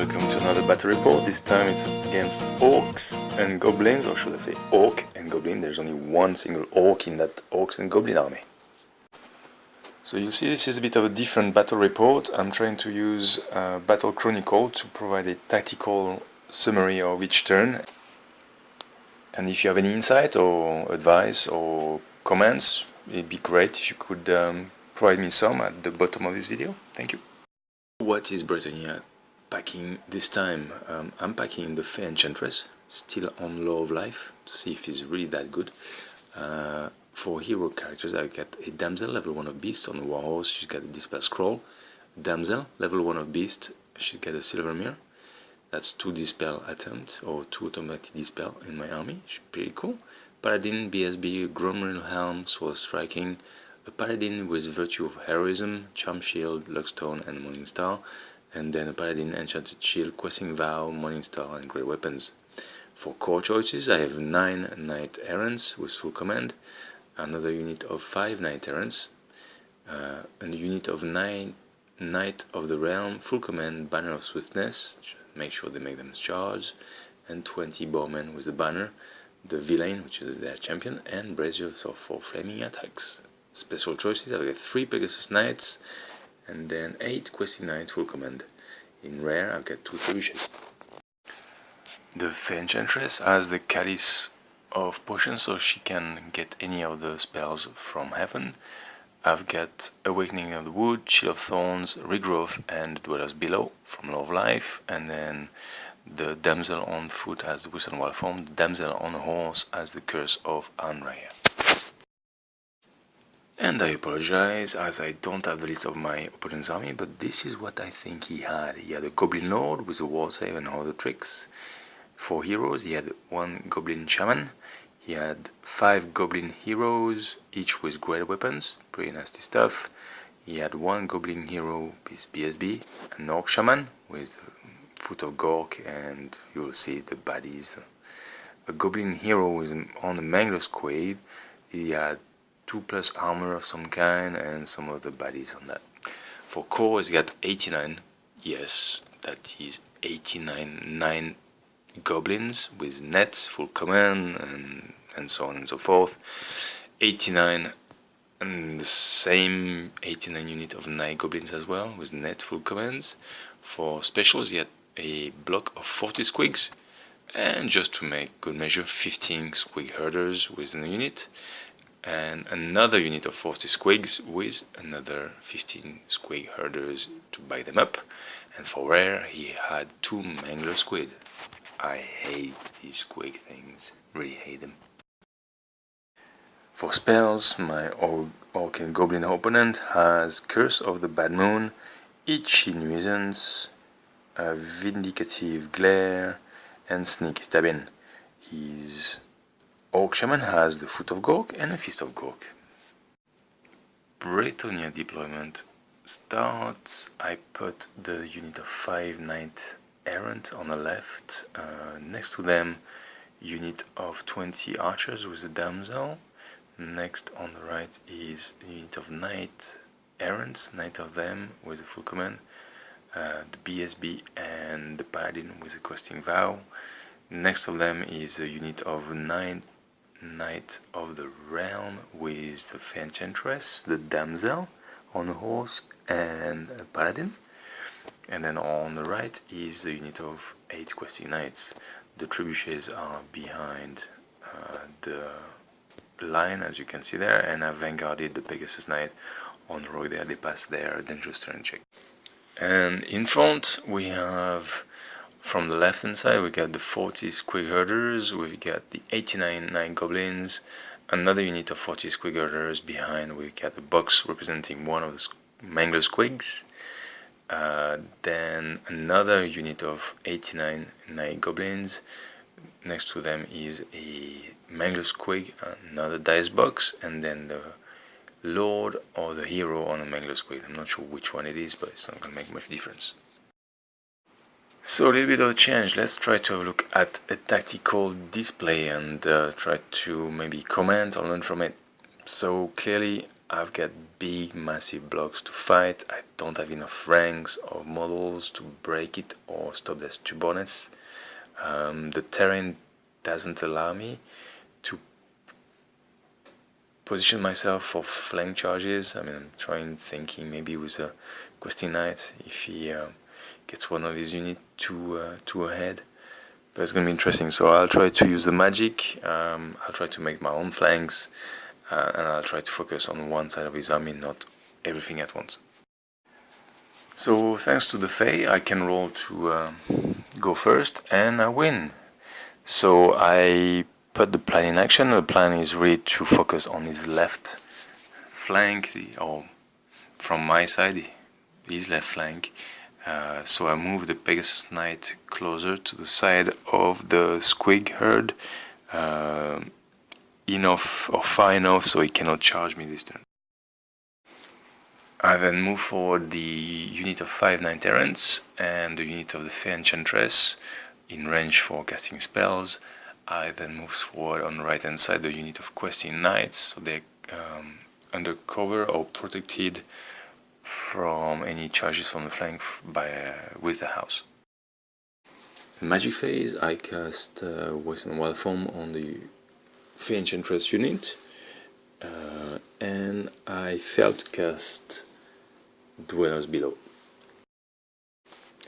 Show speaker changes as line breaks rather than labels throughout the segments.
welcome to another battle report. This time it's against Orcs and Goblins, or should I say Orc and Goblin. There's only one single Orc in that Orcs and Goblin army. So you see, this is a bit of a different battle report. I'm trying to use Battle Chronicle to provide a tactical summary of each turn. And if you have any insight or advice or comments, it'd be great if you could provide me some at the bottom of this video. Thank you. What is Bretonnia packing this time? I'm packing the Fay Enchantress, still on Law of Life, to see if it's really that good. For hero characters, I got a Damsel, level 1 of Beast on the Warhorse. She's got a Dispel Scroll. Damsel, level 1 of Beast. She's got a Silver Mirror. That's 2 Dispel attempts, or 2 automatic Dispel in my army. She's pretty cool. Paladin, BSB, Gromril Helm, Sword Striking. A Paladin with Virtue of Heroism, Charm Shield, Luckstone, and Morningstar. And then a Paladin, Enchanted Shield, Questing Vow, Morningstar, and Great Weapons. For core choices, I have 9 Knight Errants with full command, another unit of 5 Knight Errants, a unit of 9 Knight of the Realm, full command, Banner of Swiftness, make sure they make them charge, and 20 Bowmen with the banner, the Villain, which is their champion, and Braziers for flaming attacks. Special choices, I've got 3 Pegasus Knights, and then 8 Questing Knights full command. In rare, I've got 2 trebuchets. The Fay Enchantress has the Chalice of Potions, so she can get any of the spells from heaven. I've got Awakening of the Wood, Shield of Thorns, Regrowth, and Dwellers Below from Law of Life, and then the Damsel on Foot has the Wisdom Wild Form, the Damsel on a Horse has the Curse of Anraya. And I apologize as I don't have the list of my opponent's army, but this is what I think he had. He had a Goblin Lord with a War Save and other tricks. For heroes, he had 1 Goblin Shaman. He had 5 Goblin Heroes, each with great weapons, pretty nasty stuff. He had 1 Goblin Hero with BSB, an Orc Shaman with the Foot of Gork, and you'll see the baddies. A Goblin Hero on the Mangler Squid. He had 2+ armor of some kind and some of the baddies on that. For core, he's got 89. Yes, that is 89 9 Goblins with nets, full command, and so on and so forth. 89, and the same 89 unit of 9 Goblins as well, with net, full commands. For specials, he had a block of 40 squigs, and just to make good measure, 15 squig herders within a unit, and another unit of 40 squigs with another 15 squig herders to back them up. And for rare, he had 2 Mangler Squid. I hate these squig things, really hate them. For spells, my Orc and Goblin opponent has Curse of the Bad Moon, Itchy Nuisance, Vindicative Glare, and Sneak Stabbing. His Orc Shaman has the Foot of Gork and a Fist of Gork. Bretonnia deployment starts. I put the unit of 5 Knight Errant on the left, next to them unit of 20 archers with the Damsel. Next on the right is a unit of Knight Errants, 9 of them with the full command, the BSB and the Paladin with the Questing Vow. Next of them is a unit of 9 Knight of the Realm with the Fay Enchantress, the Damsel on a horse, and a Paladin. And then on the right is a unit of 8 Questing Knights. The trebuchets are behind the line, as you can see there, and I've vanguarded the Pegasus Knight on the road there. They pass their dangerous turn check. And in front we have, from the left hand side, we got the 40 squig herders, we got the 89 9 Goblins, another unit of 40 squig herders. Behind we got a box representing one of the Mangler Squigs. Then another unit of 89 9 Goblins. Next to them is a Mangler Squig, another dice box, and then the Lord or the Hero on a Mangler Squig. I'm not sure which one it is, but it's not going to make much difference. So a little bit of a change. Let's try to have a look at a tactical display and try to maybe comment or learn from it. So clearly I've got big massive blocks to fight. I don't have enough ranks or models to break it or stop their stubbornness. The terrain doesn't allow me to position myself for flank charges. I mean, I'm thinking maybe with a questing knight, if he gets one of his units too ahead. But it's going to be interesting. So I'll try to use the magic. I'll try to make my own flanks, and I'll try to focus on one side of his army, not everything at once. So thanks to the Fay, I can roll to go first, and I win. So I put the plan in action. The plan is really to focus on his left flank, or from my side, his left flank. So I move the Pegasus Knight closer to the side of the Squig herd, enough or far enough so he cannot charge me this turn. I then move forward the unit of 5 Knight Errants and the unit of the Fay Enchantress in range for casting spells. I then move forward on the right hand side the unit of Questing Knights, so they're under cover or protected from any charges from the flank with the house. In magic phase, I cast Western Wild Form on the Fay Enchantress unit, and I failed to cast Dwellers Below.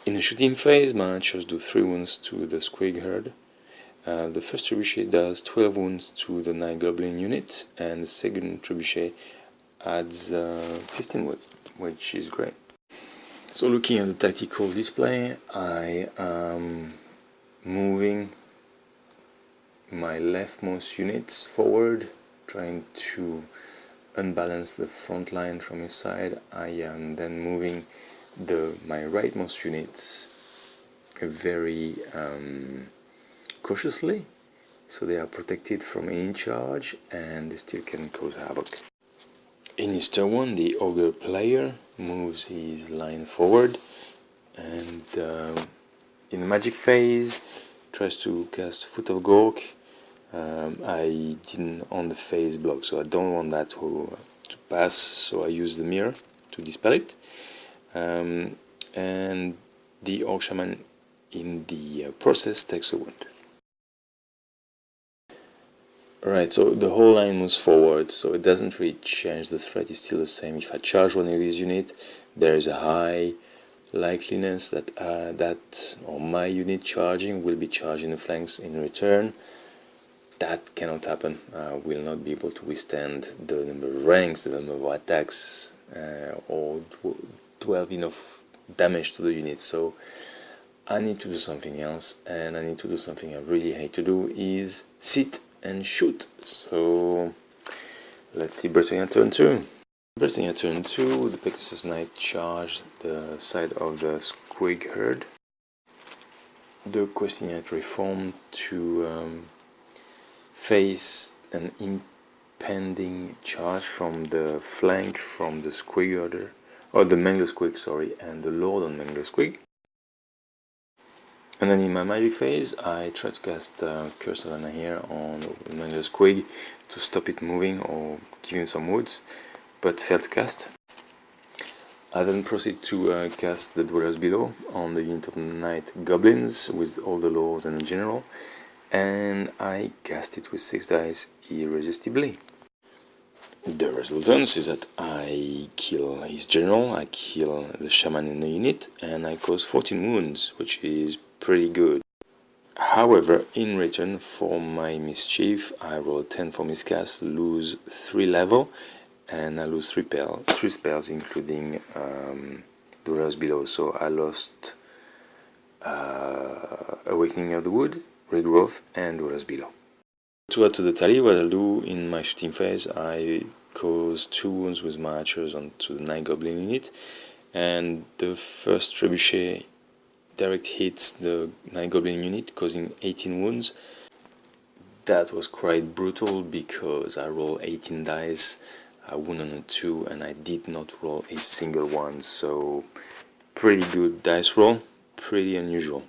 In the shooting phase, my archers do 3 wounds to the Squig herd. The first trebuchet does 12 wounds to the Night Goblin unit, and the second trebuchet adds 15 wounds, which is great. So looking at the tactical display, I am moving my leftmost units forward, trying to unbalance the front line from his side. I am then moving my rightmost units very cautiously, so they are protected from any charge and they still can cause havoc. In his turn 1, the Ogre player moves his line forward, and in the magic phase tries to cast Foot of Gork. I didn't on the phase block, so I don't want that to pass, so I use the mirror to dispel it. And the Orc Shaman in the process takes a wound. Alright, so the whole line moves forward, so it doesn't really change. The threat is still the same. If I charge one of these units, there is a high likeliness that my unit charging will be charging the flanks in return. That cannot happen. I will not be able to withstand the number of ranks, the number of attacks, or 12 enough damage to the unit. So I need to do something else, and I need to do something I really hate to do, is sit and shoot. So let's see Bretonnia turn 2. Bretonnia turn 2, the Pegasus Knight charged the side of the Squig herd. The Questing Knight reformed to face an impending charge from the flank from the Squig herder, or the Mangler Squig, sorry, and the Lord on Mangler Squig. And then in my magic phase, I try to cast Curse of Lana here on Mangler Squig to stop it moving or give him some wounds, but failed to cast. I then proceed to cast the Dwellers Below on the unit of Night Goblins with all the lords and the general, and I cast it with 6 dice irresistibly. The resultant is that I kill his general, I kill the shaman in the unit, and I cause 14 wounds, which is pretty good. However, in return for my mischief, I roll 10 for miscast, lose 3 level, and I lose 3 spells, including Dwellers Below. So I lost Awakening of the Wood, Regrowth, and Dwellers Below. To add to the tally, what I'll do in my shooting phase, I cause 2 wounds with my archers onto the Night Goblin unit, and the first trebuchet direct hits the Night Goblin unit, causing 18 wounds. That was quite brutal because I rolled 18 dice, I won on a 2, and I did not roll a single one, so pretty good dice roll, pretty unusual.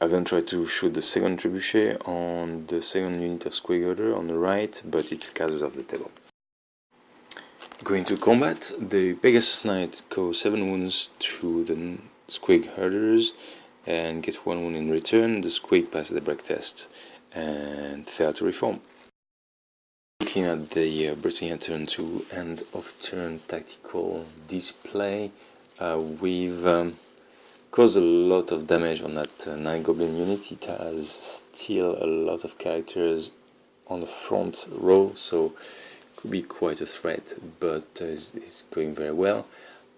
I then tried to shoot the second trebuchet on the second unit of Squig Herder on the right, but it scatters off the table. Going to combat, the Pegasus Knight goes 7 wounds to the Squig herders and get 1 wound in return. The Squig passes the break test and fail to reform. Looking at the Bretonnia turn 2 end of turn tactical display, we've caused a lot of damage on that 9 goblin unit. It has still a lot of characters on the front row, so could be quite a threat, but it's going very well.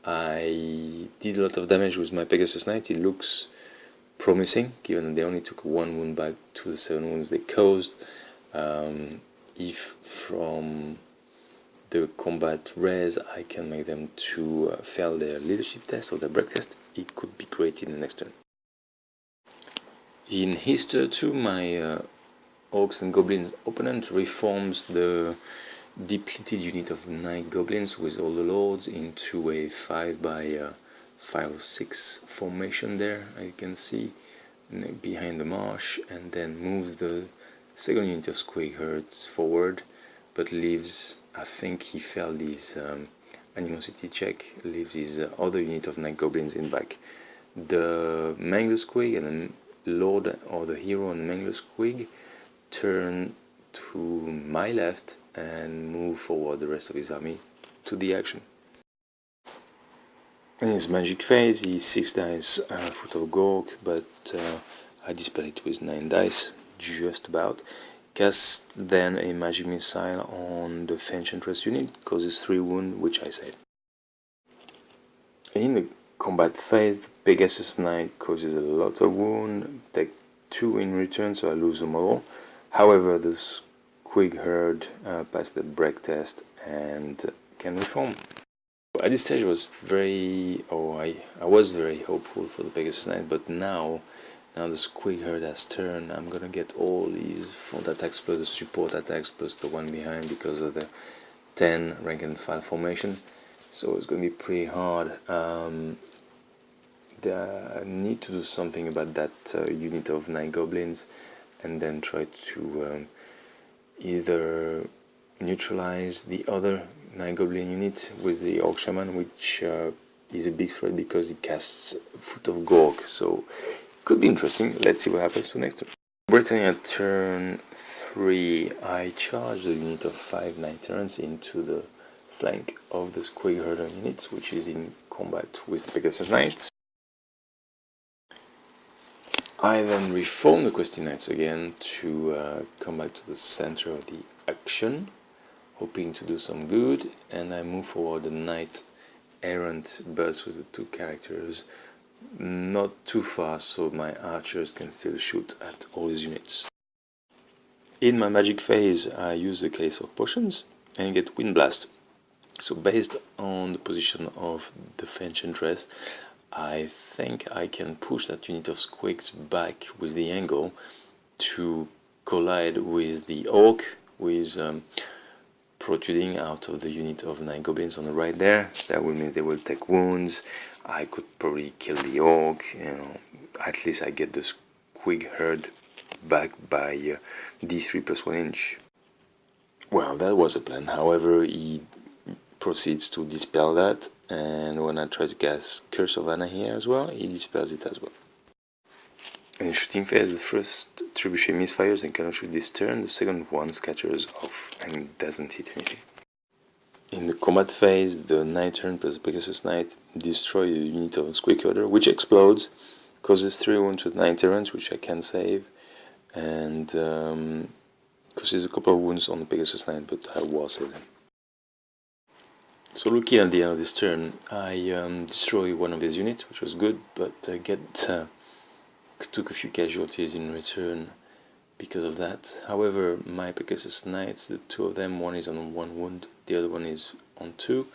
I did a lot of damage with my Pegasus Knight. It looks promising, given that they only took 1 wound back to the 7 wounds they caused. If from the combat res I can make them to fail their leadership test or their break test, it could be great in the next turn. In his turn 2, my Orcs and Goblins opponent reforms the depleted unit of 9 Goblins with all the Lords into a 5 by 5 or 6 formation there, I can see, behind the marsh, and then moves the second unit of Squig herds forward, but leaves, I think he failed his animosity check, leaves his other unit of 9 Goblins in back. The Mangler Squig and the Lord or the hero and the Mangler Squig turn to my left and move forward the rest of his army to the action. In his magic phase, he 6 dice Foot of Gork, but I dispel it with 9 dice, just about. Cast then a magic missile on the Fay Enchantress unit, causes 3 wounds, which I save. In the combat phase, the Pegasus Knight causes a lot of wounds, take 2 in return, so I lose them all. However, the Squig herd passed the break test and can reform. At this stage, I was very hopeful for the Pegasus Knight, but now the Squig herd has turned. I'm gonna get all these front attacks plus the support attacks plus the one behind because of the 10 rank and file formation. So it's gonna be pretty hard. I need to do something about that unit of 9 goblins, and then try to either neutralize the other 9 goblin unit with the Orc Shaman, which is a big threat because it casts Foot of Gork, so could be interesting. Let's see what happens to next turn. Bretonnia turn 3, I charge the unit of 5 Knight-errants into the flank of the Squig herder units, which is in combat with the Pegasus Knights. I then reform the Questing Knights again to come back to the center of the action, hoping to do some good, and I move forward the Knight Errant birds with the 2 characters, not too far so my archers can still shoot at all his units. In my magic phase, I use the case of potions and get Wind Blast. So based on the position of the Fay Enchantress, I think I can push that unit of Squigs back with the angle to collide with the Orc, with protruding out of the unit of 9 goblins on the right there. So that will mean they will take wounds. I could probably kill the Orc, at least I get the Squig herd back by d3 plus 1 inch. Well, that was a plan. However, he proceeds to dispel that, and when I try to cast Curse of Anna here as well, he dispels it as well. In the shooting phase, the first trebuchet misfires and cannot shoot this turn, the second one scatters off and doesn't hit anything. In the combat phase, the Knight-errant plus Pegasus Knight destroy a unit of Squig herder, which explodes, causes 3 wounds to the Knight-errant, which I can save, and causes a couple of wounds on the Pegasus Knight, but I will save them. So looking at the end of this turn, I destroy one of these units, which was good, but took a few casualties in return because of that. However, my Pegasus Knights, the 2 of them, one is on 1 wound, the other one is on 2,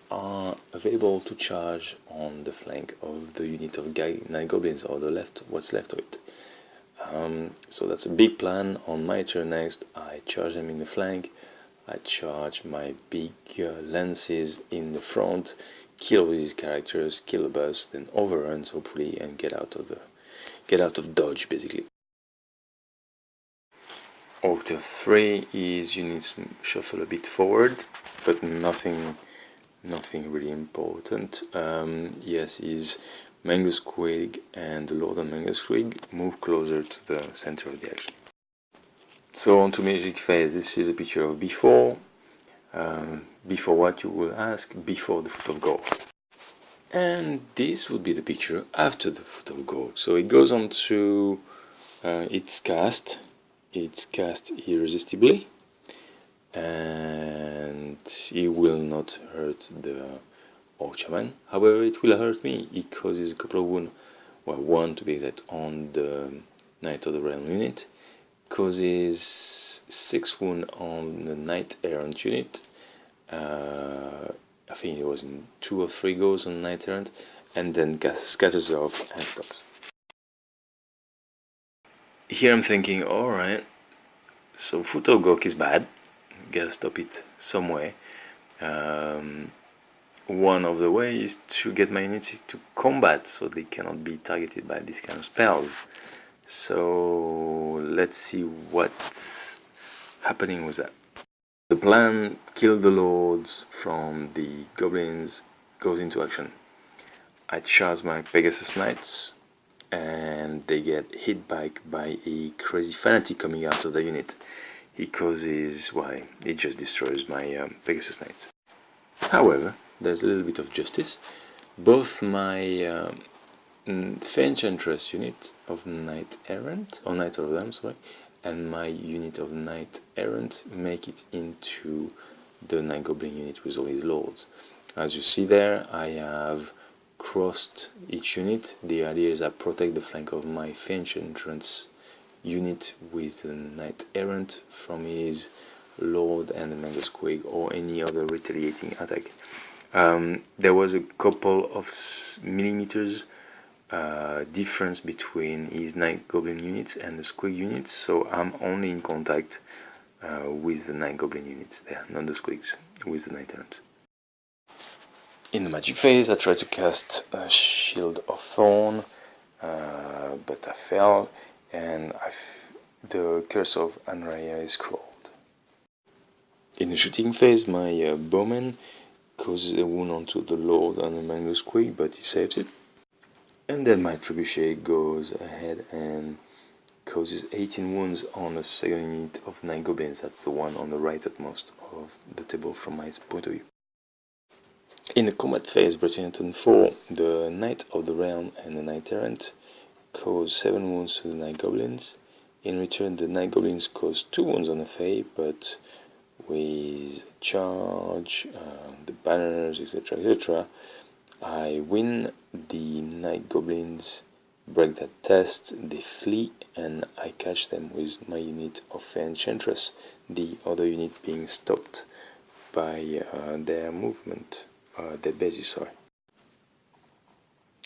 are available to charge on the flank of the unit of 9 goblins, or the left, what's left of it. So that's a big plan. On my turn next, I charge them in the flank. I charge my big lances in the front, kill all these characters, kill the boss, then overruns hopefully, and get out of dodge basically. Orc tier 3 is you need to shuffle a bit forward, but nothing really important. Yes, is Mangus Quig and the Lord on Mangus Quig move closer to the center of the action. So on to Magic Phase. This is a picture of before. Before what, you will ask? Before the Foot of Gorg. And this would be the picture after the Foot of Gorg. So it goes on to its cast. It's cast irresistibly, and it will not hurt the Orc Shaman. However, it will hurt me. It causes a couple of wounds. Well, one to be exact on the Knight of the Realm unit. Causes 6 wounds on the Knight Errant unit. I think it was in 2 or 3 goes on Knight Errant, and then scatters it off and stops. Here I'm thinking, alright, so Foot of Gorg is bad, gotta stop it some way. One of the ways is to get my units to combat so they cannot be targeted by this kind of spells. So let's see what's happening with that. The plan, kill the lords from the goblins, goes into action. I charge my Pegasus Knights, and they get hit back by a crazy fanatic coming out of the unit. He causes, why, it just destroys my Pegasus Knights. However, there's a little bit of justice. Both my Fay Enchantress unit of Knight Errant, or Knight of them, sorry, and my unit of Knight Errant make it into the Night Goblin unit with all his lords. As you see there, I have crossed each unit. The idea is I protect the flank of my Fay Enchantress unit with the Knight Errant from his Lord and the Mangus Quig or any other retaliating attack. There was a couple of millimeters difference between his Night Goblin units and the Squig units, so I'm only in contact with the Night Goblin units there, not the Squigs, with the Knight Errant. In the magic phase, I tried to cast a Shield of Thorn, but I failed, and the Curse of Anraya is scrolled. In the shooting phase, my bowman causes a wound onto the Lord and the Mangus Quig, but he saves it. And then my trebuchet goes ahead and causes 18 wounds on the second unit of 9 goblins. That's the one on the right utmost of the table from my point of view. In the combat phase, Bretonnia turn 4, the Knight of the Realm and the Knight Errant cause 7 wounds to the 9 goblins. In return, the 9 goblins cause 2 wounds on the Fay, but with charge, the banners, etc., I win. The Night Goblins break that test, they flee, and I catch them with my unit of Fay Enchantress, the other unit being stopped by their movement, their bases, sorry.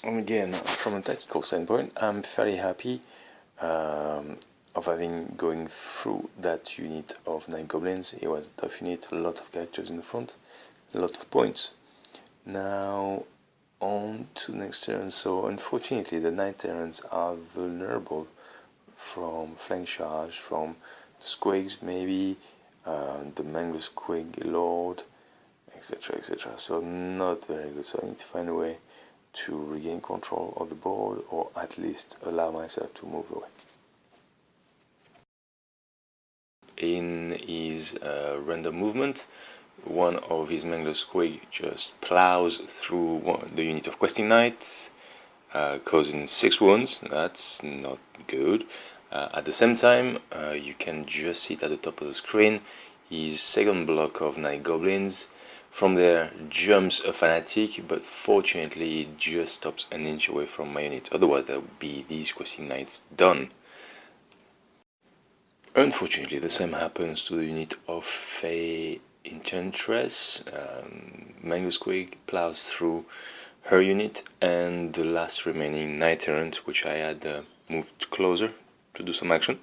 And again, from a tactical standpoint, I'm fairly happy of going through that unit of 9 goblins. It was a tough unit, a lot of characters in the front, a lot of points. Now on to the next turn. So unfortunately the Knight Errants are vulnerable from flank charge, from the Squigs maybe, the Mangus Quig Lord, etc. So not very good. So I need to find a way to regain control of the board, or at least allow myself to move away. In his random movement, one of his Mangus Quig just plows through the unit of questing knights, causing 6 wounds. That's not good. At the same time, you can just see it at the top of the screen, his second block of 9 goblins. From there jumps a fanatic, but fortunately it just stops an inch away from my unit. Otherwise that would be these questing knights done. Unfortunately the same happens to the unit of Fay Enchantress. Mangus Quig plows through her unit, and the last remaining Knight Errant, which I had moved closer to do some action.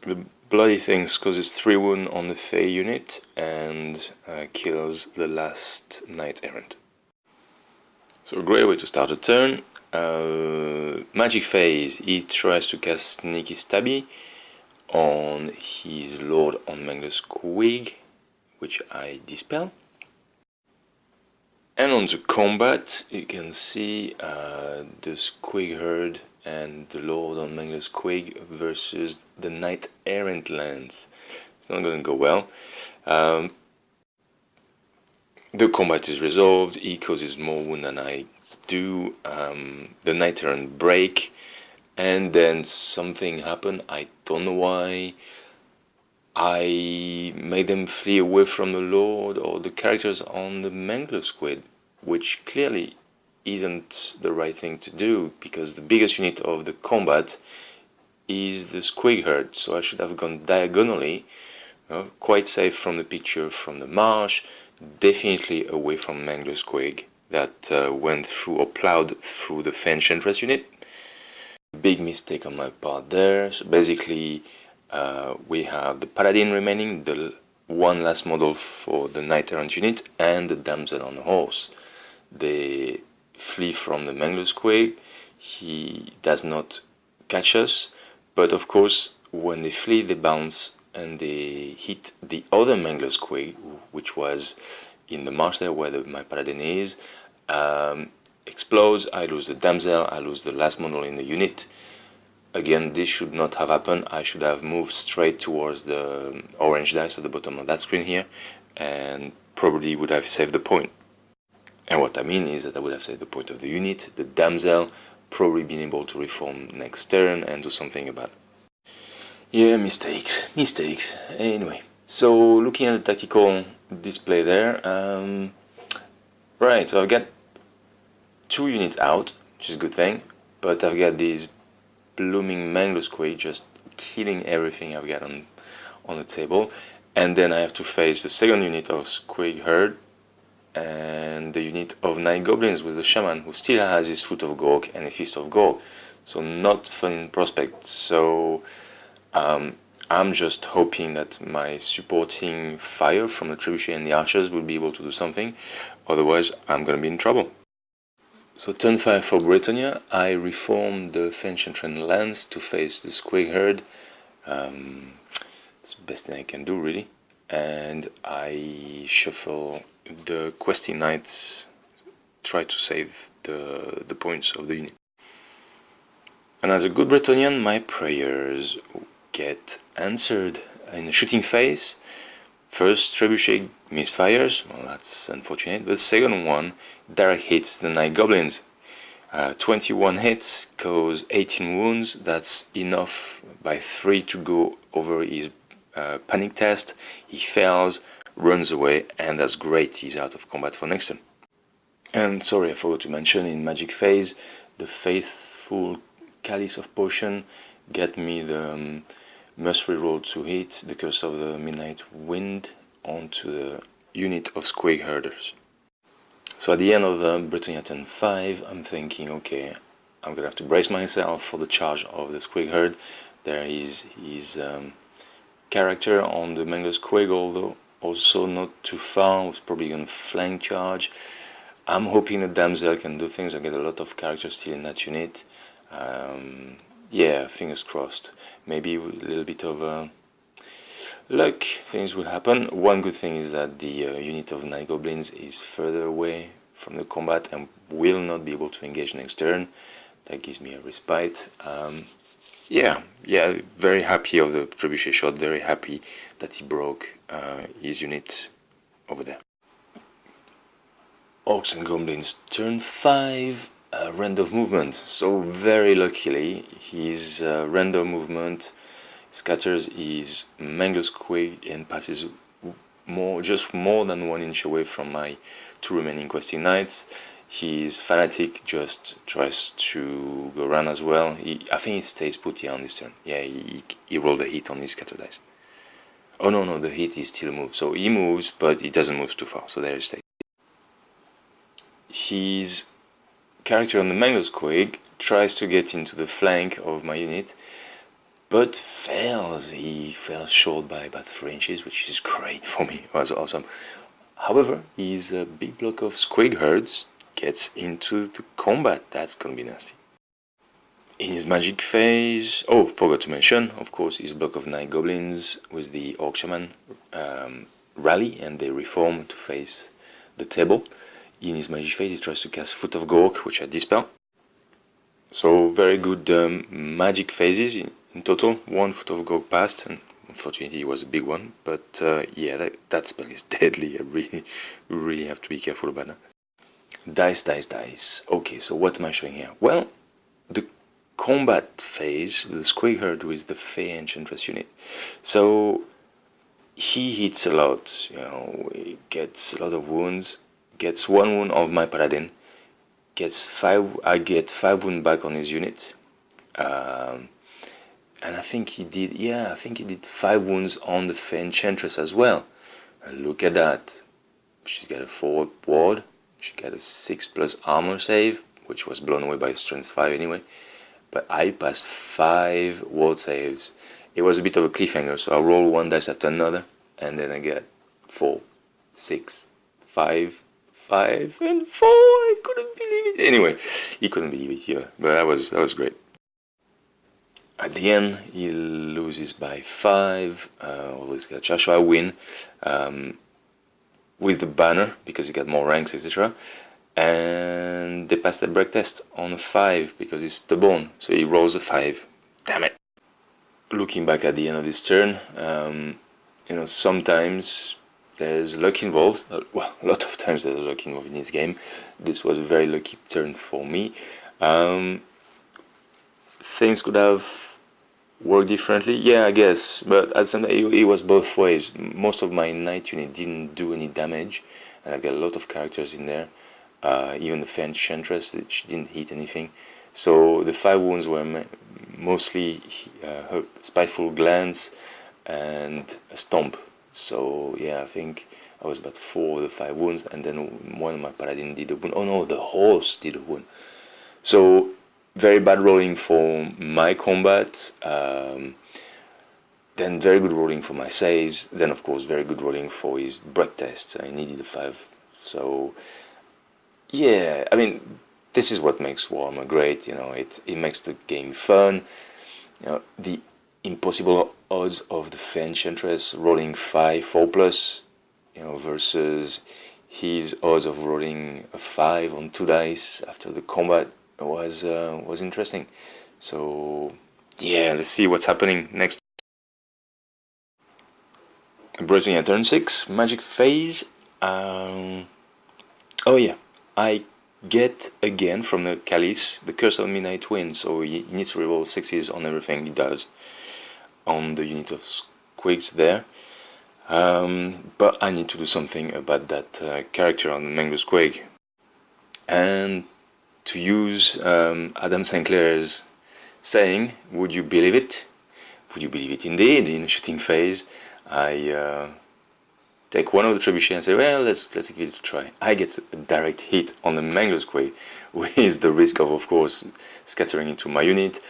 The bloody things causes 3 wounds on the Fay unit and kills the last Knight Errant. So a great way to start a turn. Magic phase, he tries to cast Sneaky Stabby. on his Lord on Manglus Quig, which I dispel. And on the combat, you can see the Squig Herd and the Lord on Manglus Quig versus the Knight Errant lands. It's not going to go well. The combat is resolved, he causes more wound than I do, the Knight Errant break, and then something happened, I don't know why. I made them flee away from the Lord or the characters on the Mangler Squid, which clearly isn't the right thing to do, because the biggest unit of the combat is the Squig Herd, so I should have gone diagonally, quite safe from the picture from the marsh, definitely away from Mangler Squig that went through or plowed through the Fay Enchantress unit. Big mistake on my part there. So basically, we have the Paladin remaining, the one last model for the Knight Errant unit, and the Damsel on the horse. They flee from the Mangler Squig. He does not catch us, but of course, when they flee, they bounce and they hit the other Mangler Squig, which was in the marsh there where my Paladin is. Explodes, I lose the Damsel, I lose the last model in the unit. Again, this should not have happened. I should have moved straight towards the orange dice at the bottom of that screen here, and probably would have saved the point. And what I mean is that I would have saved the point of the unit, the Damsel, probably been able to reform next turn and do something about it. Yeah, mistakes. Anyway, so looking at the tactical display there, right, so I've got 2 units out, which is a good thing, but I've got these blooming Mangler Squig just killing everything I've got on the table, and then I have to face the second unit of Squig Herd and the unit of 9 Goblins with the Shaman, who still has his Foot of Gork and a Fist of Gork, so not fun in prospect. So I'm just hoping that my supporting fire from the Trebuchet and the Archers will be able to do something, otherwise I'm gonna be in trouble. So turn 5 for Bretonnia, I reform the Fay Enchantress lands to face the Squig Herd. It's the best thing I can do, really. And I shuffle the Questing Knights, try to save the points of the unit. And as a good Bretonnian, my prayers get answered in a shooting phase. First Trebuchet misfires, well, that's unfortunate, but the second one direct hits the 9 Goblins. 21 hits, cause 18 wounds, that's enough by 3 to go over his panic test. He fails, runs away, and that's great, he's out of combat for next turn. And sorry, I forgot to mention, in Magic Phase, the Faithful Chalice of Potion get me the Mercenary roll to hit the Curse of the Midnight Wind onto the unit of Squig Herders. So at the end of Bretonnia turn 5, I'm thinking, okay, I'm gonna have to brace myself for the charge of the Squig Herd. There is his character on the Mangler Squig, although also not too far, was probably gonna flank charge. I'm hoping the Damsel can do things. I get a lot of characters still in that unit. Yeah, fingers crossed. Maybe a little bit of luck, things will happen. One good thing is that the unit of 9 Goblins is further away from the combat and will not be able to engage next turn. That gives me a respite. Yeah, very happy of the Trebuchet shot, very happy that he broke his unit over there. Orcs and Goblins, turn 5, random movement. So very luckily, his random movement scatters his Mangler Squig and passes just more than 1 inch away from my 2 remaining Questing Knights. His Fanatic just tries to go around as well. I think he stays put here on this turn. Yeah, he rolled a hit on his scatter dice. Oh no, the hit is still a move. So he moves, but he doesn't move too far, so there he stays. His character on the Mangler Squig tries to get into the flank of my unit, but fails. He fell short by about 3 inches, which is great for me. It was awesome. However, his big block of Squig Herds gets into the combat. That's gonna be nasty. In his magic phase, oh, forgot to mention, of course, his block of 9 goblins with the Orc Shaman rally, and they reform to face the table. In his magic phase, he tries to cast Foot of Gork, which I dispel. So very good magic phases in total. 1 Foot of Gork passed, and unfortunately it was a big one, but yeah, that spell is deadly. I really have to be careful about that. Dice, dice, dice. Okay, so what am I showing here? Well, the combat phase, the Squig Herd with the Fay Enchantress unit. So he hits a lot, he gets a lot of wounds, gets 1 wound of my paladin, gets 5, I get 5 wounds back on his unit. And I think he did 5 wounds on the Fay Enchantress as well. And look at that. She's got a 4 ward, she got a 6+ armor save, which was blown away by strength 5 anyway. But I passed 5 ward saves. It was a bit of a cliffhanger, so I roll 1 dice after another, and then I get 4, 6, 5, 5, and 4. I couldn't believe it. Anyway, he couldn't believe it either, but that was great. At the end, he loses by 5. Always got a charge, so I win with the banner because he got more ranks, etc. And they passed the break test on a 5 because he's stubborn, so he rolls a 5. Damn it! Looking back at the end of this turn, sometimes there's luck involved. Well, a lot of times there's luck involved in this game. This was a very lucky turn for me. Things could have worked differently, yeah, I guess, but at some it was both ways. Most of my knight unit didn't do any damage, and I got a lot of characters in there. Even the Fay Enchantress, she didn't hit anything. So the 5 wounds were mostly her spiteful glance and a stomp. So yeah, I think I was about 4 of the 5 wounds, and then one of my paladin did a wound. Oh no, the horse did a wound. So very bad rolling for my combat. Then very good rolling for my saves. Then of course very good rolling for his break test. I needed a 5. So yeah, I mean, this is what makes Warhammer great. It makes the game fun. The impossible odds of the Fay Enchantress rolling 4+, versus his odds of rolling a 5 on 2 dice after the combat was interesting. So yeah, let's see what's happening next. Bretonnia turn 6, magic phase. Oh yeah, I get again from the Calice the Curse of Midnight Wind, so he needs to reroll 6s on everything he does on the unit of squigs there. But I need to do something about that character on the Mango Squig, and to use Adam Sinclair's saying, would you believe it? Would you believe it indeed? In the shooting phase, I take one of the trebuchet and say, well, let's give it a try. I get a direct hit on the Mango Squig, with the risk of course, scattering into my unit,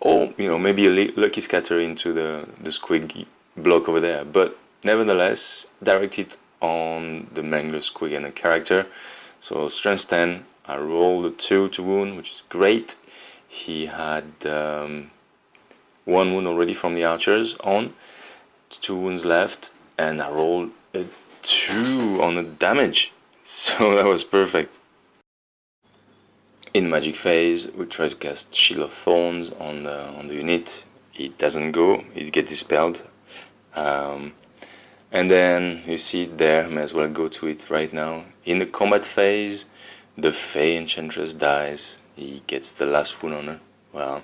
or maybe a lucky scatter into the squig block over there. But nevertheless, direct hit on the Mango Squig and a character. So strength 10. I rolled a 2 to wound, which is great. He had 1 wound already from the archers on, 2 wounds left, and I rolled a 2 on the damage. So that was perfect. In magic phase, we try to cast Shield of Thorns on the unit. It doesn't go, it gets dispelled. And then you see it there, may as well go to it right now. In the combat phase, the Fay Enchantress dies. He gets the last wound on her. Well,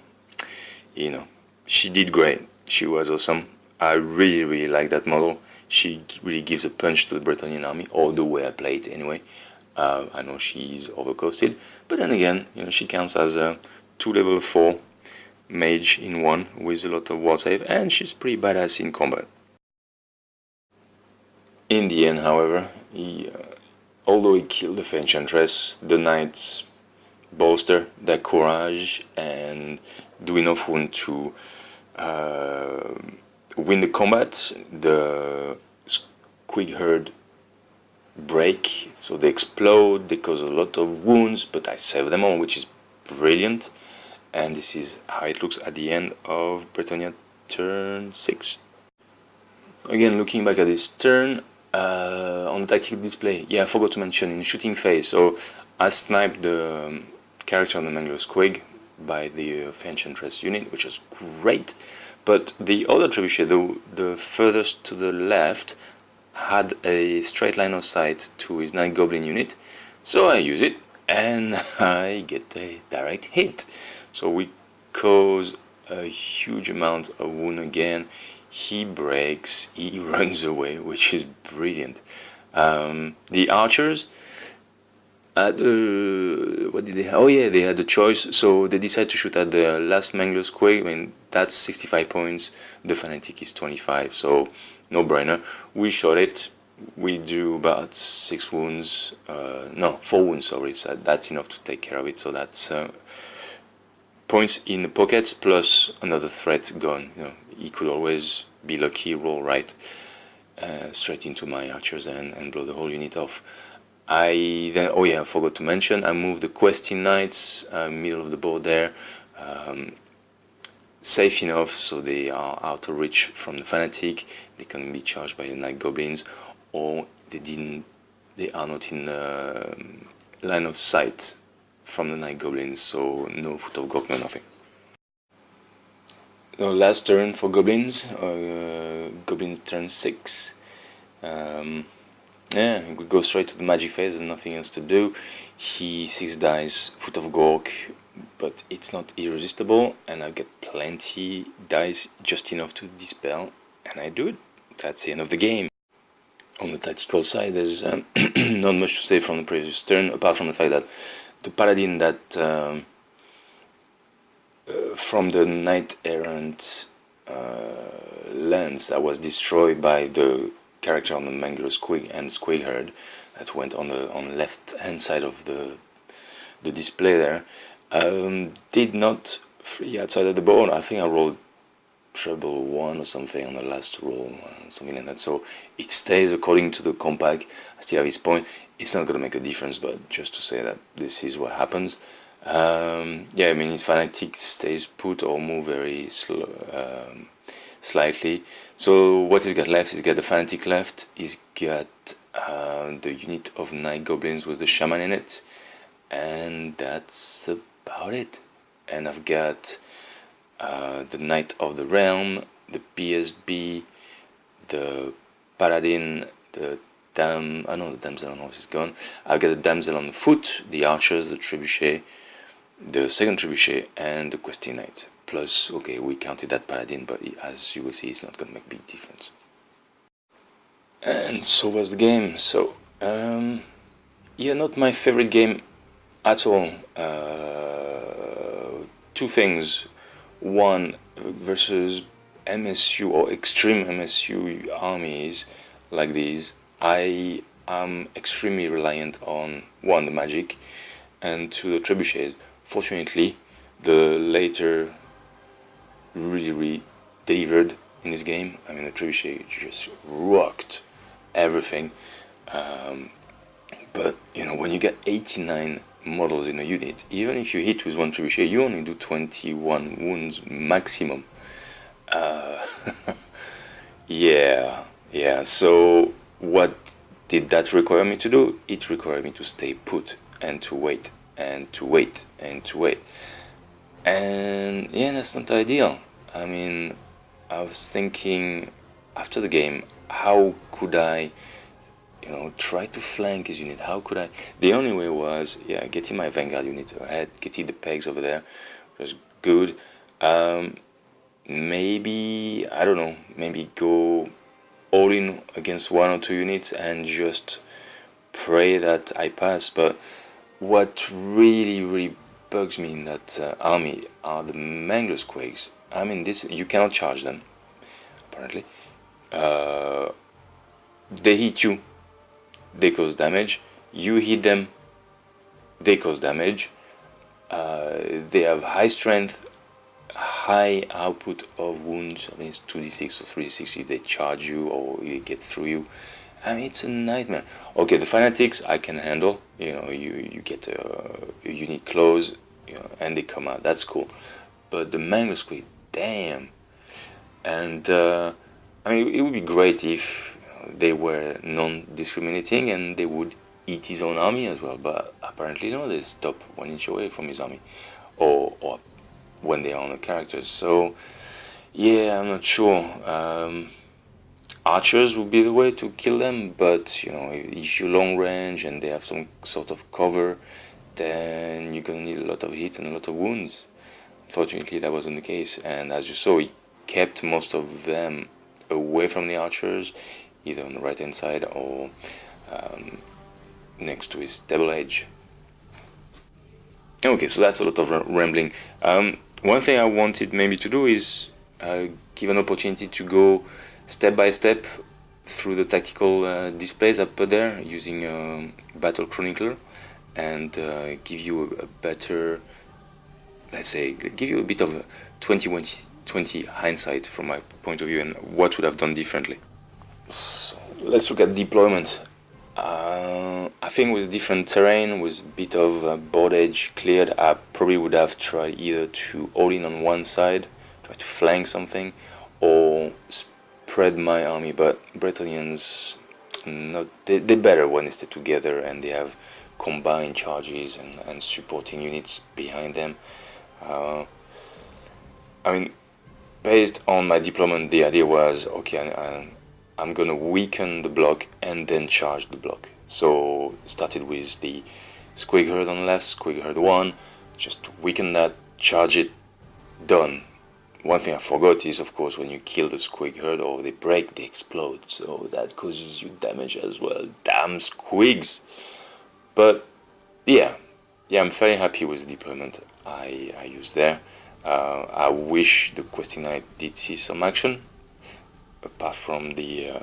she did great. She was awesome. I really, really like that model. She really gives a punch to the Bretonnian army, or the way I play it anyway. I know she's overcosted, but then again, she counts as a 2 level 4 mage in 1 with a lot of ward save, and she's pretty badass in combat. In the end, however, although he killed the Fay Enchantress, the knights bolster their courage and do enough wound to win the combat. The Squig Herd break, so they explode, they cause a lot of wounds, but I save them all, which is brilliant. and this is how it looks at the end of Bretonnia turn 6. Again, looking back at this turn, on the tactical display, yeah, I forgot to mention in shooting phase, so I sniped the character on the Mangler Squig by the Fay Enchantress unit, which was great, but the other trebuchet, the furthest to the left, had a straight line of sight to his Night Goblin unit, so I use it, and I get a direct hit. So we cause a huge amount of wound again. He breaks, he runs away, which is brilliant. The archers, what did they have? Oh yeah, they had the choice, so they decided to shoot at the last Mangler Squig. I mean, that's 65 points, the Fanatic is 25, so no brainer. We shot it, we drew about 6 wounds, no, 4 wounds, sorry, so that's enough to take care of it, so that's points in the pockets plus another threat gone. You know, he could always be lucky, roll right, straight into my archers and blow the whole unit off. I then, oh yeah, I forgot to mention, I moved the questing knights, middle of the board there, safe enough so they are out of reach from the Fanatic. They can be charged by the Night Goblins, or they are not in line of sight from the Night Goblins, so no Foot of Gork, no nothing. The last turn for Goblins, Goblins turn 6. Yeah, we go straight to the magic phase and nothing else to do. He 6 dice, Foot of Gork, but it's not irresistible, and I get plenty dice, just enough to dispel, and I do it. That's the end of the game. On the tactical side, there's not much to say from the previous turn, apart from the fact that the paladin that from the knight errant lance that was destroyed by the character on the Mangler Squig and Squig herd that went on the left hand side of the display there, did not free outside of the board. I think I rolled treble 1 or something on the last roll, something like that, so it stays according to the compact. I still have his point. It's not going to make a difference, but just to say that this is what happens. Yeah, I mean, his Fanatic stays put or move very slow, slightly. So what he's got left, he's got the Fanatic left, he's got the unit of Night Goblins with the Shaman in it, and that's about it. And I've got the Knight of the Realm, the BSB, the Paladin, the the Damsel on Horse is gone. I've got the Damsel on Foot, the Archers, the Trebuchet, the second Trebuchet, and the Questing Knight. Plus, okay, we counted that Paladin, but as you will see, it's not going to make a big difference. And so was the game. So, yeah, not my favorite game at all. 2 things. One, versus MSU or extreme MSU armies like these, I am extremely reliant on 1, the magic, and 2, the trebuchets. Fortunately, the later really delivered in this game. I mean, the trebuchet just rocked everything. But you know, when you get 89 models in a unit, even if you hit with 1 trebuchet, you only do 21 wounds maximum. Yeah. So what did that require me to do? It required me to stay put and to wait and to wait and to wait. And yeah, that's not ideal. I mean, I was thinking after the game, how could I, you know, try to flank his unit? How could I? The only way was, yeah, getting my Vanguard unit ahead, getting the pegs over there was good. Maybe, I don't know, maybe go all in against 1 or 2 units and just pray that I pass. But what really bugs me in that army are the Mangler Squigs. I mean, this, you cannot charge them, apparently. They hit you, they cause damage. You hit them, they cause damage. They have high strength, high output of wounds. I mean, it's 2d6 or 3d6 if they charge you or they get through you. I mean, it's a nightmare. Okay, the Fanatics I can handle. You know, you get a unit close, you know, and they come out. That's cool. But the mango squid, damn. And I mean, it would be great if they were non-discriminating and they would eat his own army as well. But apparently, no, they stop 1 inch away from his army, or when they are on the characters. So yeah, I'm not sure. Archers would be the way to kill them, but you know, if you're long range and they have some sort of cover, then you're gonna need a lot of hits and a lot of wounds. Fortunately, that wasn't the case, and as you saw, he kept most of them away from the archers, either on the right hand side or next to his double edge. Okay, so that's a lot of rambling. One thing I wanted maybe to do is give an opportunity to go step by step through the tactical displays I put there using Battle Chronicler, and give you a better, let's say, give you a bit of a 2020 hindsight from my point of view and what would have done differently. So let's look at deployment. I think with different terrain, with a bit of board edge cleared, I probably would have tried either to all in on one side, try to flank something, or spread my army. But Bretonnians, they're better when they stay together and they have combined charges and supporting units behind them. I mean, based on my deployment, the idea was, okay, I'm gonna weaken the block and then charge the block. So started with the squig herd on the left, squig herd 1, just weaken that, charge it, done. One thing I forgot is, of course, when you kill the squig herd or they break, they explode, so that causes you damage as well. Damn squigs! But yeah, I'm very happy with the deployment I used there. I wish the questing knight did see some action, apart from the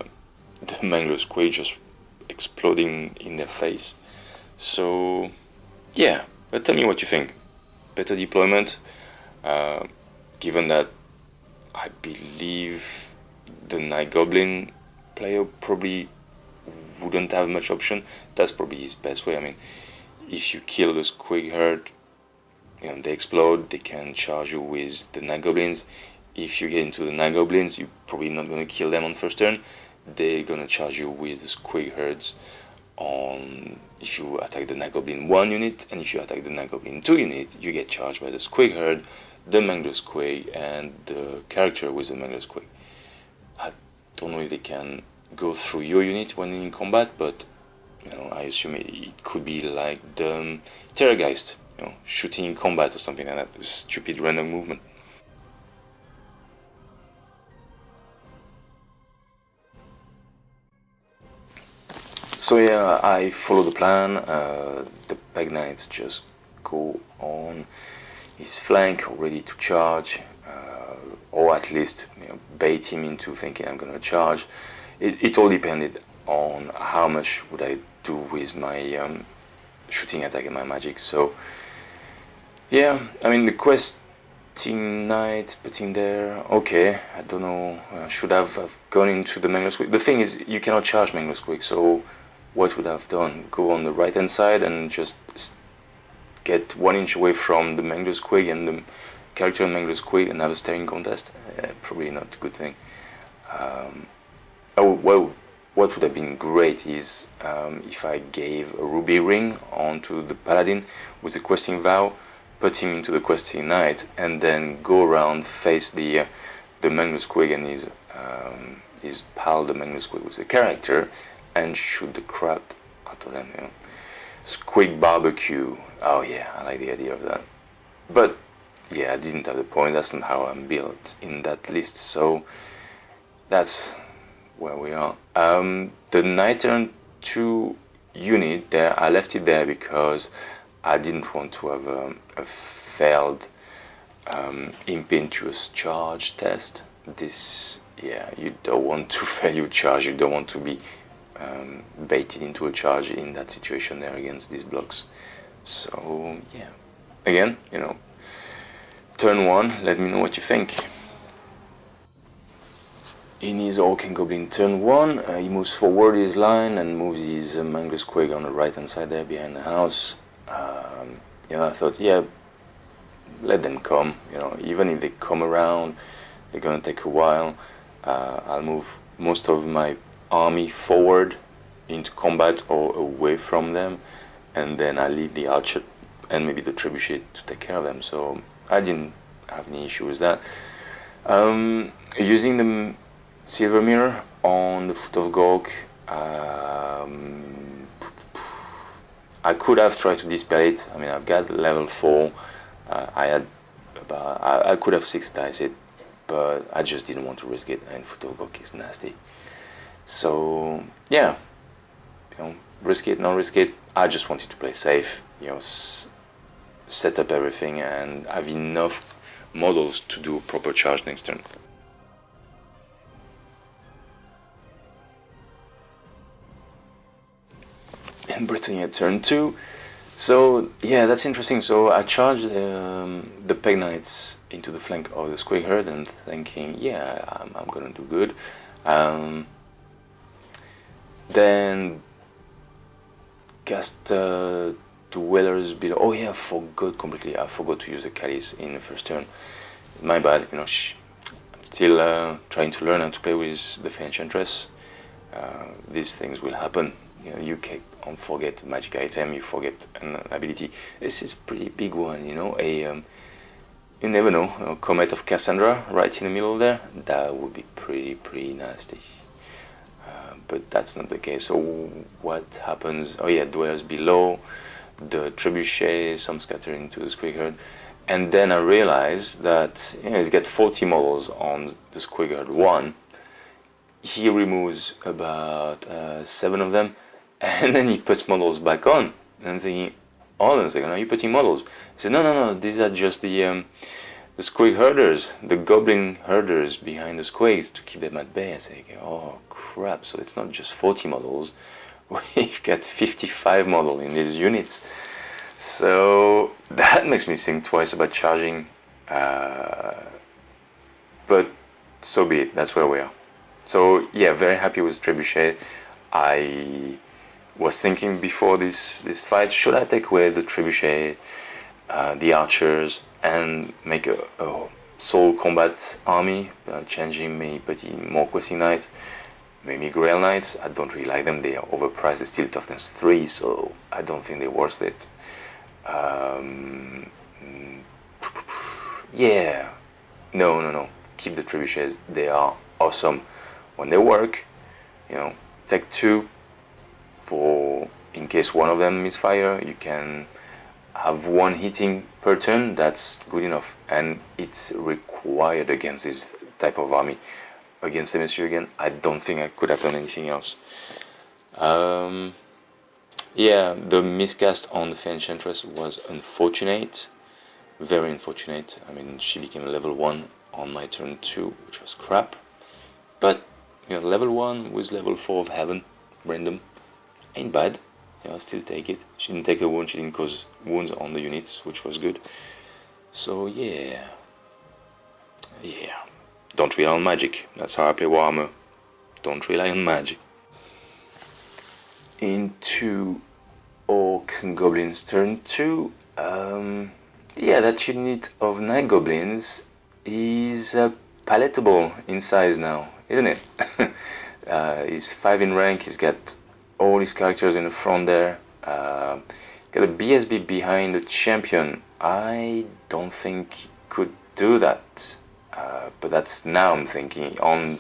Mangler squig just exploding in their face. So yeah, but tell me what you think. Better deployment, given that I believe the Night Goblin player probably wouldn't have much option. That's probably his best way. I mean, if you kill the squig herd, you know, they explode, they can charge you with the Night Goblins. If you get into the Night Goblins, you're probably not going to kill them on first turn. They're going to charge you with the squig herds on if you attack the Night Goblin 1 unit, and if you attack the Night Goblin 2 unit, you get charged by the squig herd, the Mangler squig, and the character with the Mangler squig. I don't know if they can go through your unit when in combat, but you know, I assume it could be like the Terrorgeist, you know, shooting in combat or something like that, stupid random movement. So yeah, I follow the plan. The Peg Knights just go on his flank, ready to charge, or at least, you know, bait him into thinking I'm gonna charge. It all depended on how much would I do with my shooting attack and my magic. So yeah, I mean, the questing knight putting there, okay, I don't know, should have gone into the Mangler squig. The thing is, you cannot charge Mangler squig, so what would I have done? Go on the right hand side and just get 1 inch away from the Mangler squig and the character in Mangler squig and have a staring contest? Probably not a good thing. Oh well, what would have been great is if I gave a ruby ring onto the paladin with a questing vow, put him into the questing knight, and then go around, face the Mangler squig and his pal, the Mangler squig, with the character, and shoot the crap out of them. You know. Squig barbecue. Oh yeah, I like the idea of that. But yeah, I didn't have the point. That's not how I'm built in that list. So that's where we are. The Knight turn 2 unit there, I left it there because I didn't want to have a failed impetuous charge test. This, yeah, you don't want to fail your charge. You don't want to be baited into a charge in that situation there against these blocks. So yeah, again, you know, turn 1, let me know what you think. In his Orc and Goblin turn 1, he moves forward his line and moves his Mangler squig on the right hand side there behind the house. I thought, yeah, let them come. You know, even if they come around, they're gonna take a while. I'll move most of my army forward into combat or away from them, and then I leave the archer and maybe the trebuchet to take care of them. So I didn't have any issue with that. Using the silver mirror on the foot of Gork, I could have tried to dispel it. I mean, I've got level 4. I could have 6 dice it, but I just didn't want to risk it, and foot of Gork is nasty. So yeah, you know, risk it, not risk it. I just wanted to play safe, you know, set up everything and have enough models to do a proper charge next turn. And Bretonnia turn 2. So yeah, that's interesting. So I charged the Peg Knights into the flank of the Squig Herd and thinking, yeah, I'm gonna do good. Then cast Dwellers below. Oh yeah, I forgot completely. I forgot to use the Calice in the first turn. My bad. You know, I'm still trying to learn how to play with the Fay Enchantress. These things will happen. You know, you can't forget a magic item. You forget an ability. This is a pretty big one. You know, you never know. A Comet of Cassandra right in the middle there. That would be pretty nasty. But that's not the case. So what happens? Oh yeah, Dwellers below, the trebuchet, some scatter into the Squig Herd, and then I realized that he's got 40 models on the Squig Herd 1. He removes about 7 of them, and then he puts models back on. And I'm thinking, hold on a second, are you putting models? He said, no, these are just the Squig herders, the goblin herders behind the squigs to keep them at bay. I say, oh crap, so it's not just 40 models, we've got 55 models in these units. So that makes me think twice about charging, but so be it, that's where we are. So yeah, very happy with Trebuchet. I was thinking before this fight, should I take away the Trebuchet, the archers, and make a soul combat army, changing me putting more questing knights, maybe Grail Knights. I don't really like them, they are overpriced, they're still toughness 3, so I don't think they're worth it. Yeah, no, keep the trebuchets, they are awesome when they work. You know, take 2 for in case one of them misfire. You can have 1 hitting per turn, that's good enough, and it's required against this type of army. Against MSU again, I don't think I could have done anything else. Yeah, the miscast on the Fay Enchantress was unfortunate, very unfortunate. I mean, she became a level 1 on my turn 2, which was crap. But, you know, level 1 with level 4 of Heaven, random, ain't bad. You know, I'll still take it. She didn't take a wound, she didn't cause wounds on the units, which was good. So, yeah. Don't rely on magic. That's how I play Warhammer. Don't rely on magic. Into Orcs and Goblins turn 2. Yeah, that unit of 9 Goblins is palatable in size now, isn't it? He's 5 in rank, he's got all his characters in the front there. Got a BSB behind the champion. I don't think he could do that. But that's now I'm thinking. On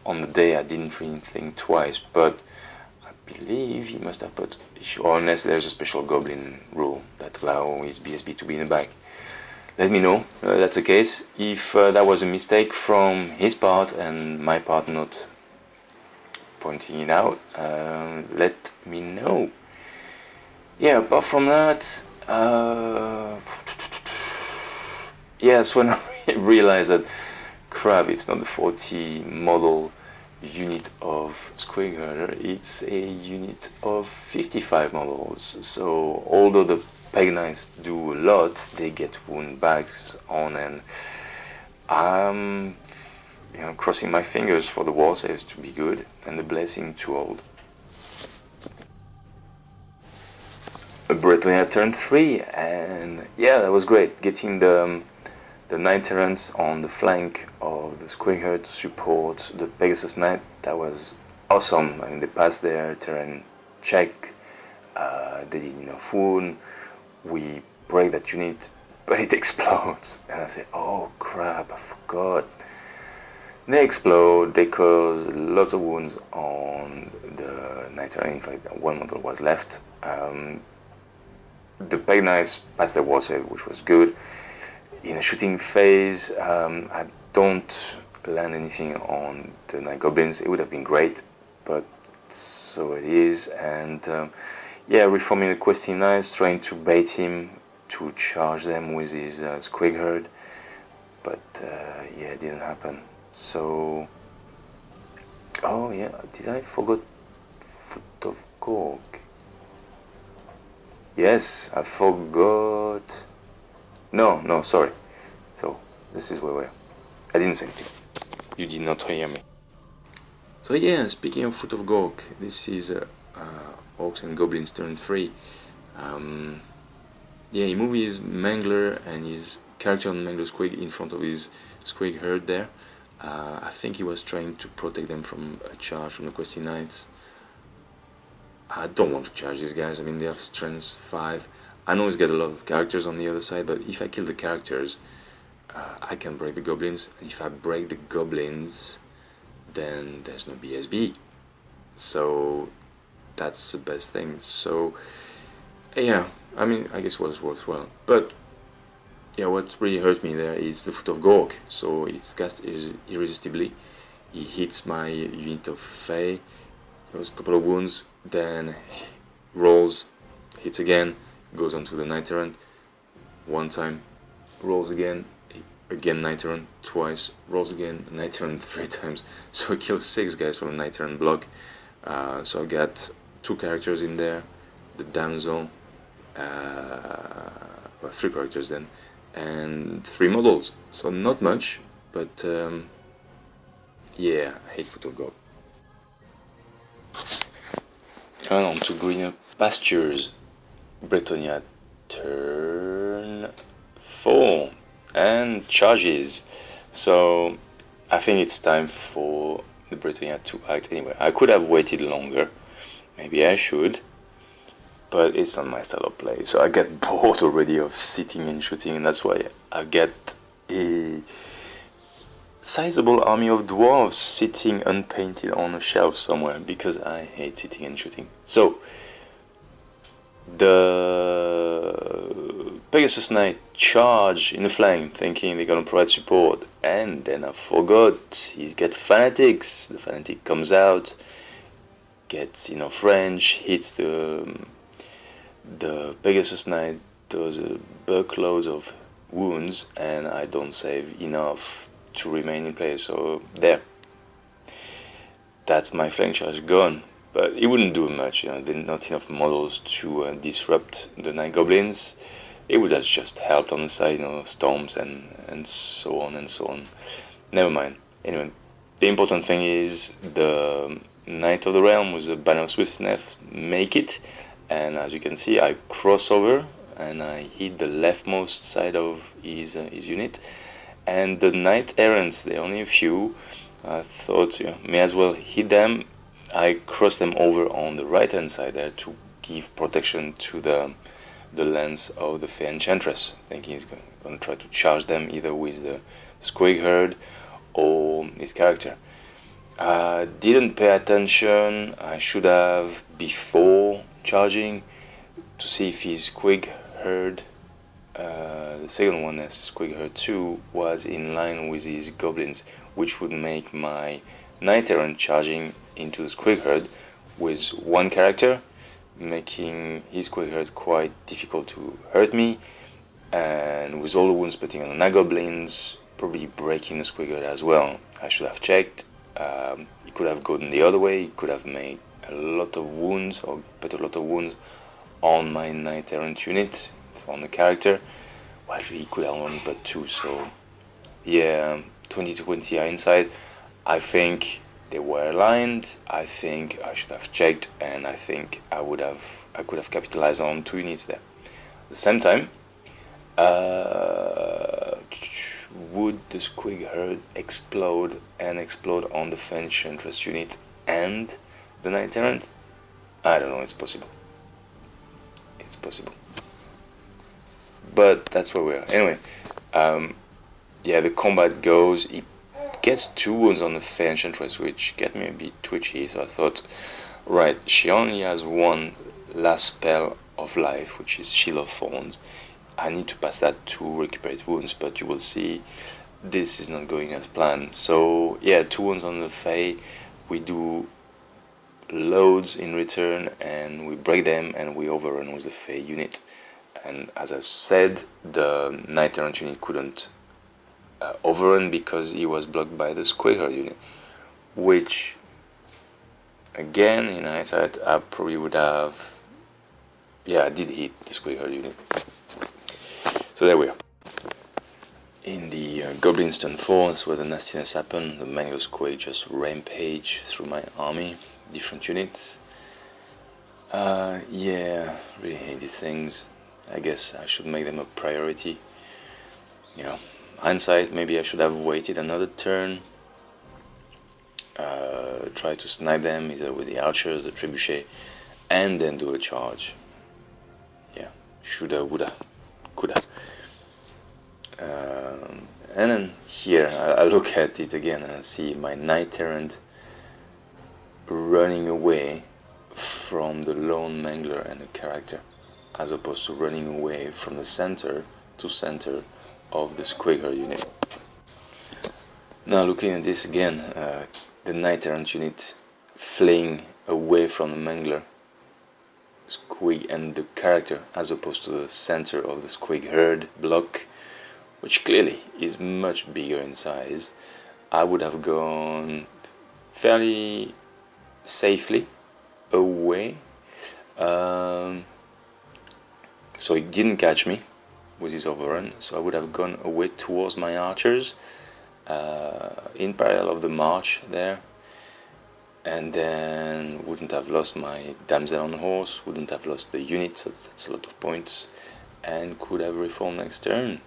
the day I didn't really think twice, but I believe he must have put, or unless there's a special goblin rule that allows his BSB to be in the back. Let me know that's the case. If that was a mistake from his part and my part not pointing it out, let me know. Yeah, apart from that, yes, when I realized that crap, it's not the 40 model unit of Squig Herder, it's a unit of 55 models. So although the Peg Knights do a lot, they get wound bags on, and I'm crossing my fingers for the wall saves to be good and the blessing to hold. Bretonnia turn 3, and yeah, that was great. Getting the Knight Errants on the flank of the Squigger to support the Pegasus Knight, that was awesome. I mean, they passed their terrain check, they did enough wound, we break that unit, but it explodes. And I said, oh crap, I forgot. They explode, they cause lots of wounds on the Knight Errant. In fact, one model was left. The Peg Knights passed their war save, which was good. In a shooting phase, I don't land anything on the Night Goblins. It would have been great, but so it is. And yeah, reforming the Questing Knights, trying to bait him to charge them with his Squig Herd, but yeah, it didn't happen. So, oh yeah, did I forget Foot of Gorg? Yes, I forgot. No, sorry. So, this is where we're... I didn't say anything. You did not hear me. So yeah, speaking of Foot of Gorg, this is Orcs and Goblins turn 3. Yeah, he moved his Mangler and his character on Mangler Squig in front of his Squig Herd there. I think he was trying to protect them from a charge from the Questing Knights. I don't want to charge these guys. I mean, they have strength 5. I know he's got a lot of characters on the other side, but if I kill the characters, I can break the goblins. And if I break the goblins, then there's no BSB. So that's the best thing. So yeah, I mean, I guess it was worthwhile. But yeah, what really hurt me there is the Foot of Gorg. So it's cast irresistibly. He hits my unit of Fay. There was a couple of wounds. Then rolls, hits again, goes onto the Knight Errant. One time, rolls again Knight Errant twice, rolls again, Knight Errant 3 times. So I killed 6 guys from the Knight Errant block. So I got 2 characters in there, the Damsel, well, 3 characters then, and 3 models. So not much, but yeah, I hate Foot of Gorg. And on to greener pastures. Bretonnia turn 4 and charges. So I think it's time for the Bretonnia to act anyway. I could have waited longer, maybe I should, but it's not my style of play. So I get bored already of sitting and shooting, and that's why I get a sizable army of dwarves sitting unpainted on a shelf somewhere, because I hate sitting and shooting. So the Pegasus Knight charge in the flank, thinking they're gonna provide support, and then I forgot he's got Fanatics. The Fanatic comes out, gets enough range, hits the Pegasus Knight, does a buckloads of wounds, and I don't save enough to remain in place. So there, that's my flank charge gone. But it wouldn't do much, you know, there are not enough models to disrupt the Night Goblins. It would have just helped on the side, you know, storms and so on and so on. Never mind. Anyway, the important thing is the Knight of the Realm with the Banner of Swiftness make it, and as you can see, I cross over and I hit the leftmost side of his unit. And the Knight Errants, there are only a few. I thought, you know, may as well hit them. I crossed them over on the right hand side there to give protection to the lands of the Fay Enchantress, thinking he's going to try to charge them either with the Squig Herd or his character. I didn't pay attention. I should have, before charging, to see if his Squig Herd, the second one as Squig Herd 2, was in line with his goblins, which would make my Knight Errant charging into the Squig Herd with one character, making his Squig Herd quite difficult to hurt me, and with all the wounds putting on the Night Goblins, probably breaking the Squig Herd as well. I should have checked. It could have gone the other way. It could have made a lot of wounds, or put a lot of wounds on my Knight Errant unit, on the character. Well, actually, he could have only put 2, so yeah, 20-20 inside. I think they were aligned. I think I should have checked, and I think I would have I could have capitalized on 2 units there. At the same time, would the Squig Herd explode on the Fay Enchantress unit and the Knight Errant? I don't know, it's possible. It's possible. But that's where we are. Anyway, yeah, the combat goes. He gets 2 wounds on the Fay Enchantress, which get me a bit twitchy, so I thought, right, she only has 1 last spell of life, which is Shield of Thorns. I need to pass that to recuperate wounds, but you will see this is not going as planned. So yeah, 2 wounds on the Fay, we do loads in return and we break them and we overrun with the Fay unit. And as I've said, the Knight Errant unit couldn't overrun because he was blocked by the Squig Herd unit, which again in hindsight I probably would have, yeah, I did hit the Squig Herd unit. So there we are. In the Goblins turn 4, that's where the nastiness happened. The Mango Squig just rampage through my army, different units. Yeah, really hate these things. I guess I should make them a priority. You know, hindsight, maybe I should have waited another turn. Try to snipe them either with the archers, the trebuchet, and then do a charge. Yeah, shoulda, woulda, coulda. And then here I look at it again and I see my Knight Errant running away from the lone mangler and the character, as opposed to running away from the center to center of the Squig Herd unit. Now looking at this again, the Knight Errant unit fleeing away from the mangler, Squig and the character, as opposed to the center of the Squig Herd block, which clearly is much bigger in size. I would have gone fairly safely away, so he didn't catch me with his overrun, so I would have gone away towards my archers in parallel of the march there, and then wouldn't have lost my damsel on horse, wouldn't have lost the unit, so that's a lot of points, and could have reformed next turn.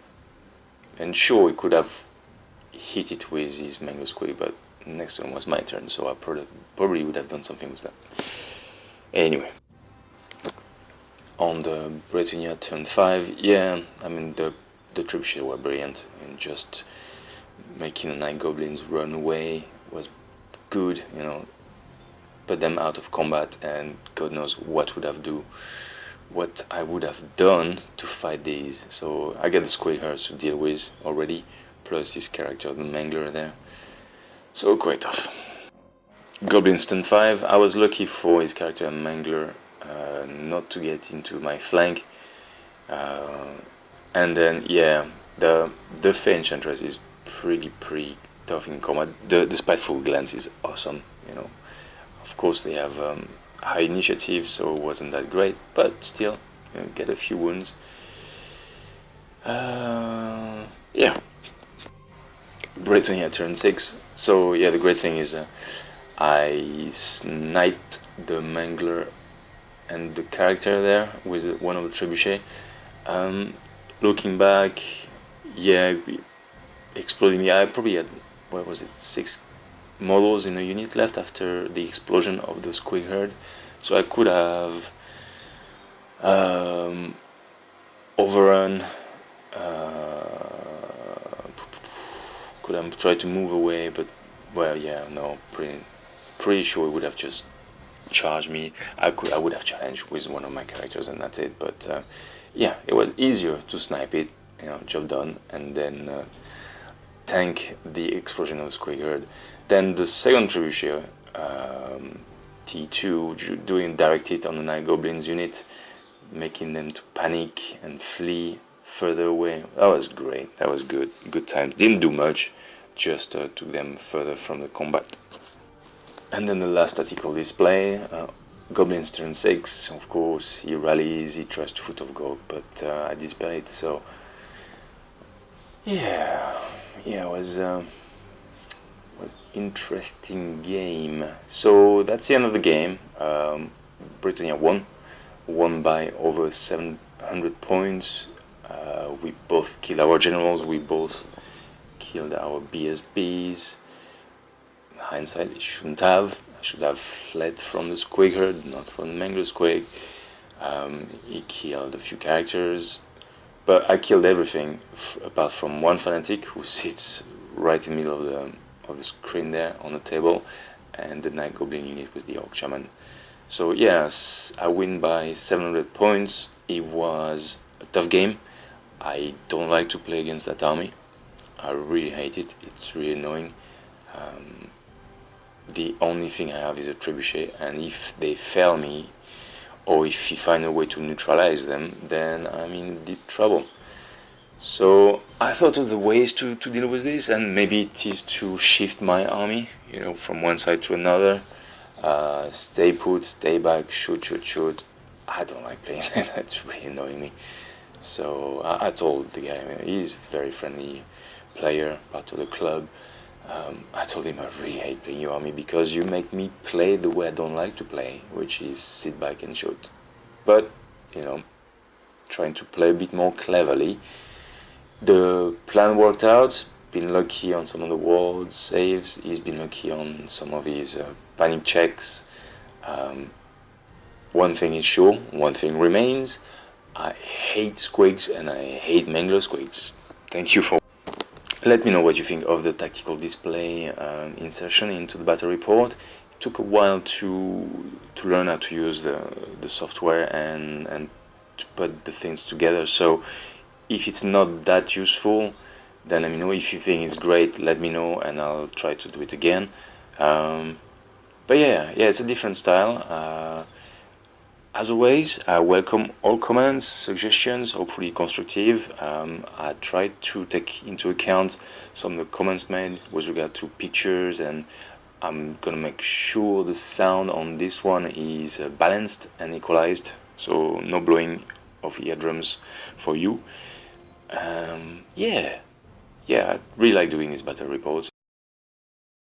And sure, he could have hit it with his Mango Squig, but next turn was my turn, so I probably would have done something with that. Anyway, on the Bretonnia turn 5, yeah, I mean the trebuchet were brilliant, and just making the 9 goblins run away was good, you know, put them out of combat, and God knows what I would have done to fight these. So I get the Squig Herds to deal with already, plus his character, the Mangler there. So quite tough. Goblins turn 5, I was lucky for his character Mangler not to get into my flank. And then yeah, the Fay Enchantress is pretty tough in combat. The Spiteful Glance is awesome, you know. Of course they have high initiative, so it wasn't that great, but still, you know, get a few wounds. Yeah. Bretonnia turn 6. So yeah, the great thing is I sniped the Mangler and the character there with one of the trebuchet. Looking back, yeah, exploding me. I probably had, what was it, 6 models in a unit left after the explosion of the Squig Herd, so I could have overrun, could have tried to move away, but well, yeah, no, pretty sure it would have just charged me. I would have challenged with one of my characters and that's it, but yeah, it was easier to snipe it, you know, job done, and then tank the explosion of the Squig Herd. Then the second trebuchet, T2, doing direct hit on the 9 goblins unit, making them to panic and flee further away. That was great. That was good times. Didn't do much, just took them further from the combat. And then the last statistical display, Goblins turn 6. Of course, he rallies, he tries to Foot of Gog, but I dispel it. So yeah, it was interesting game. So that's the end of the game. Bretonnia won won by over 700 points. We both killed our generals, we both killed our BSBs. Hindsight, I shouldn't have. I should have fled from the Squig herd, not from the Mangler Squig. He killed a few characters, but I killed everything apart from one fanatic who sits right in the middle of the screen there on the table, and the Night Goblin unit with the Orc Shaman. So yes, I win by 700 points. It was a tough game. I don't like to play against that army. I really hate it. It's really annoying. The only thing I have is a trebuchet, and if they fail me, or if you find a way to neutralize them, then I'm in deep trouble. So I thought of the ways to deal with this, and maybe it is to shift my army, from one side to another. Stay put, stay back, shoot. I don't like playing that. That's really annoying me. So I told the guy, he's a very friendly player, part of the club. I told him I really hate playing your army because you make me play the way I don't like to play, which is sit back and shoot. But, trying to play a bit more cleverly. The plan worked out. Been lucky on some of the ward saves. He's been lucky on some of his panic checks. One thing is sure, one thing remains. I hate squigs and I hate Mangler squigs. Thank you for. Let me know what you think of the tactical display insertion into the battle report. It took a while to learn how to use the software and to put the things together. So if it's not that useful, then let me know. If you think it's great, let me know and I'll try to do it again. But yeah, it's a different style. As always, I welcome all comments, suggestions, hopefully constructive. I tried to take into account some of the comments made with regard to pictures, and I'm gonna make sure the sound on this one is balanced and equalized, so no blowing of eardrums for you. I really like doing these battle reports.